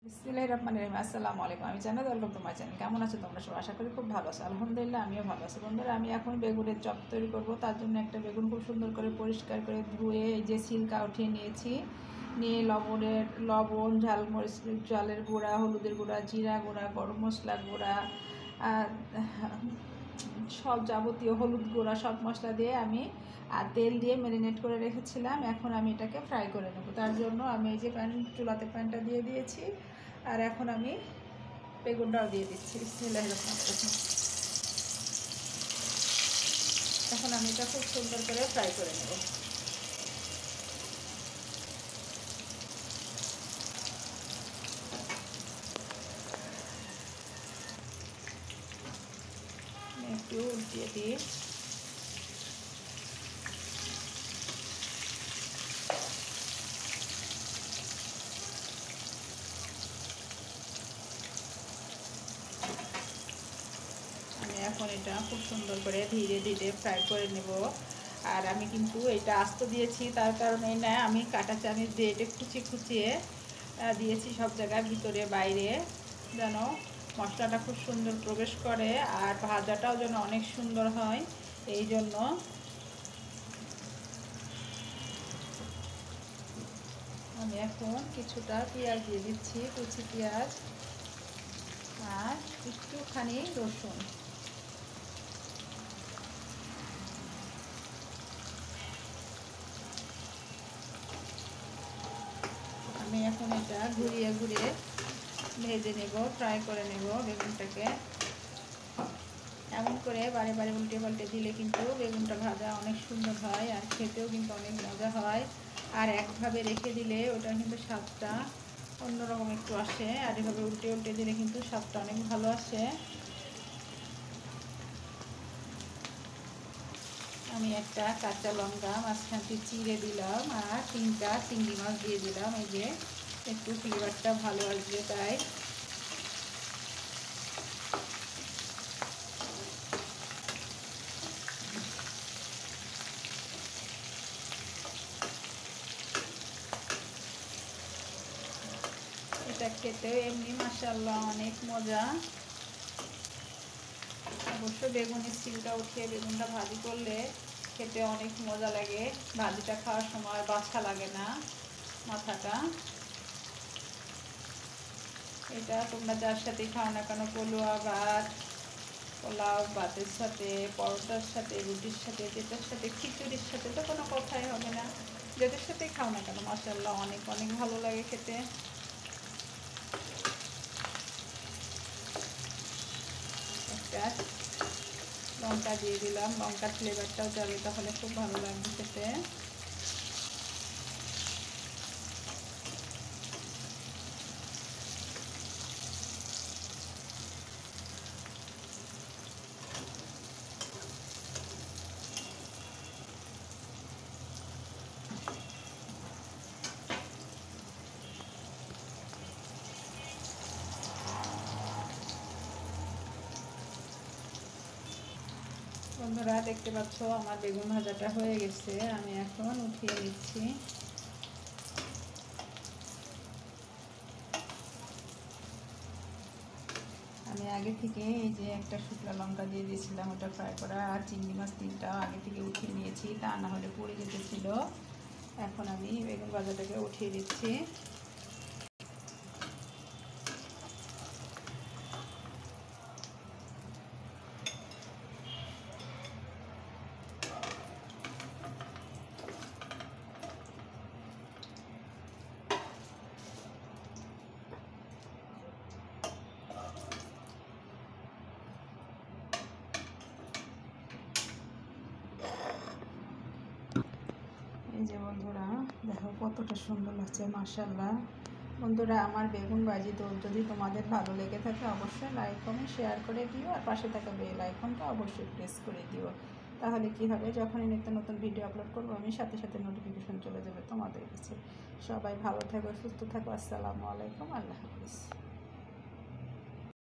বিসমিল্লাহির রহমানির রহিম। আসসালামু আলাইকুম। আমি জান্নাত, ওয়েলকাম টু মাই চ্যানেল। কেমন আছো তোমরা সবাই? আশা করি খুব ভালো আছো। আলহামদুলিল্লাহ আমিও ভালো আছি। বন্ধুরা, আমি এখন বেগুনের চপ তৈরি করব। তার জন্য একটা বেগুন খুব সুন্দর করে পরিষ্কার করে ধুয়ে এই যে ছিলকা উঠিয়ে নিয়েছি। নিয়ে লবণ, ঝালমরিচ, চালের গুঁড়া, হলুদের গুঁড়া, জিরা গুঁড়া, গরম মশলা গুঁড়া, সব যাবতীয় হলুদ গুঁড়া সব মশলা দিয়ে আমি তেল দিয়ে ম্যারিনেট করে রেখেছিলাম। এখন আমি এটাকে ফ্রাই করে নেব। তার জন্য আমি এই যে চুলাতে প্যানটা দিয়ে দিয়েছি। আর এখন আমি বেগুনটাও দিয়ে দিচ্ছি। বিসমিল্লাহির রহমানির রহিম। এখন আমি এটা খুব সুন্দর করে ফ্রাই করে নেব। একটু উল্টিয়ে দিই। আমি এখন এটা খুব সুন্দর করে ধীরে ধীরে ফ্রাই করে নেব। আর আমি কিন্তু এটা আস্ত দিয়েছি, তার কারণে না আমি কাঁটা চামচ দিয়ে এটা কুচিয়ে দিয়েছি সব জায়গার ভিতরে বাইরে, যেন মশলাটা খুব সুন্দর প্রবেশ করে আর ভাজাটাও যেন অনেক সুন্দর হয়। এই জন্য আমি এখন কিছুটা পেঁয়াজ দিয়ে দিচ্ছি, কুচি পেঁয়াজ আর একটুখানি রসুন। আমি এখন এটা ঘুরিয়ে ঘুরিয়ে ভেজে নেব, ফ্রাই করে নেব বেগুনটাকে। এমন করে বারে বারে উল্টে পাল্টে দিলে কিন্তু বেগুনটা ভাজা অনেক সুন্দর হয় আর খেতেও কিন্তু অনেক মজা হয়। আর একভাবে রেখে দিলে ওটা কিন্তু স্বাদটা অন্যরকম একটু আসে, আর এভাবে উল্টে উল্টে দিলে কিন্তু স্বাদটা অনেক ভালো আসে। আমি একটা কাঁচা লঙ্কা মাঝখানটি চিড়ে দিলাম আর 3টা চিংড়ি মাছ দিয়ে দিলাম, এই যে একটু ফ্লেভারটা ভালো আসবে তাই। এটা খেতেও এমনি মাশাআল্লাহ অনেক মজা। অবশ্য বেগুনের ছিলকা উঠিয়ে বেগুনটা ভাজি করলে খেতে অনেক মজা লাগে। ভাজিটা খাওয়ার সময় বাছা লাগে না মাথাটা। এটা তোমরা যার সাথে খাও না কেন, পোলাও ভাতের সাথে, পরোটার সাথে, রুটির সাথে, যেটার সাথে, খিচুড়ির সাথে তো কোনো কথাই হবে না। যেটার সাথেই খাও না কেন মাশাআল্লাহ অনেক অনেক ভালো লাগে খেতে। একটা লঙ্কা দিয়ে দিলাম, লঙ্কার ফ্লেভারটাও যাবে, তাহলে খুব ভালো লাগবে খেতে। বন্ধুরা, দেখতে পাচ্ছ আমার বেগুন ভাজাটা হয়ে গেছে। আমি এখন উঠিয়ে নিচ্ছি। আমি আগে থেকে এই যে একটা শুকনো লঙ্কা দিয়ে দিয়েছিলাম, ওটা ফ্রাই করা, আর চিংড়ি মাছ 3টাও আগে থেকে উঠিয়ে নিয়েছি, তা না হলে পুড়ে যেতেছিল। এখন আমি বেগুন ভাজাটাকে উঠিয়ে দিচ্ছি। এই যে বন্ধুরা, দেখো কতটা সুন্দর লাগছে মাশাআল্লাহ। বন্ধুরা, আমার বেগুন ভাজি তো যদি তোমাদের ভালো লেগে থাকে অবশ্যই লাইক কমেন্ট শেয়ার করে দিও, আর পাশে থাকা বেল আইকনটা অবশ্যই প্রেস করে দিও। তাহলে কি হবে, যখনই নিত্য নতুন ভিডিও আপলোড করবো আমি সাথে সাথে নোটিফিকেশন চলে যাবে তোমাদের কাছে। সবাই ভালো থাকো, সুস্থ থাকো। আসসালামু আলাইকুম, আল্লাহ হাফিজ।